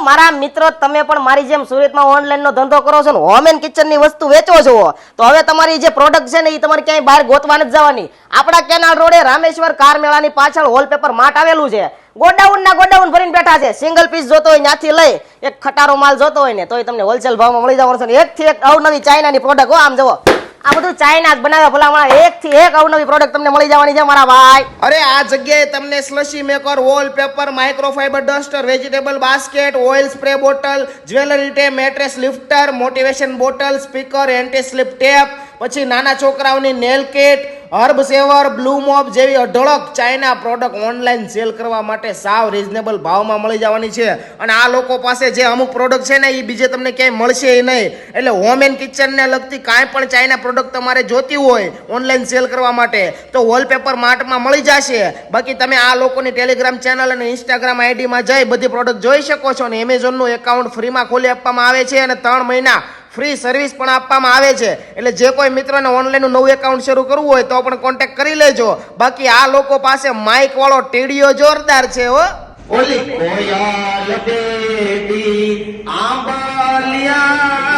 મારા મિત્રો, તમે પણ મારી જેમ સુરતમાં ઓનલાઈન નો ધંધો કરો છો ને હોમ એન્ડ કિચન ની વસ્તુ વેચો છો, તો હવે તમારી જે પ્રોડક્ટ છે ને એ તમારે ક્યાંય બહાર ગોતવા નથી જવાની. આપણા કેનાલ રોડે રામેશ્વર કાર મેળાની પાછળ વોલપેપર માર્ટ આવેલું છે. ગોડાઉન ભરીને બેઠા છે. સિંગલ પીસ જોતો હોય ત્યાંથી લઈ, એક ખટારો માલ જોતો હોય ને તોય તમને હોલસેલ ભાવમાં મળી જવાનું છે. એક થી એક અવનવી ચાઇનાની પ્રોડક્ટ હો. આમ જુઓ, આ બધું ચાઇના જ બનાવે ભલામણ. એક થી એક અવનવી પ્રોડક્ટ તમને મળી જવાની છે મારા ભાઈ. અરે આ જગ્યાએ તમને slushie maker, wallpaper, microfibre duster, vegetable basket, oil spray bottle, jewellery tape, mattress lifter, motivation bottle, speaker, anti slip tape, પછી નાના છોકરાઓની nail kit, herb saver, blue mop જેવી અઢળક ચાઇના પ્રોડક્ટ ઓનલાઈન સેલ કરવા માટે સાવ રિઝનેબલ ભાવમાં મળી જવાની છે. અને આ લોકો પાસે જે અમુક પ્રોડક્ટ છે ને એ બીજે તમને ક્યાંય મળશે નહીં. એટલે હોમ એન્ડ કિચનને લગતી કાંઈ પણ ચાઇના પ્રોડક્ટ તમારે જોતી હોય ઓનલાઈન સેલ કરવા માટે તો વોલપેપર માર્ટમાં મળી જશે. બાકી તમે આ લોકોની ટેલિગ્રામ ચેનલ અને ઇન્સ્ટાગ્રામ આઈડીમાં જઈ બધી પ્રોડક્ટ જોઈ શકો છો. અને એમેઝોનનું એકાઉન્ટ ફ્રીમાં ખોલી આપવામાં આવે છે અને 3 મહિના ફ્રી સર્વિસ પણ આપવામાં આવે છે. એટલે જે કોઈ મિત્રોને ઓનલાઈન નવું એકાઉન્ટ શરૂ કરવું હોય તો પણ કોન્ટેક્ટ કરી લેજો. બાકી આ લોકો પાસે માઇક વાળો ટીડીઓ જોરદાર છે હો. ઓલી કોયાલ બેટી આંબલિયા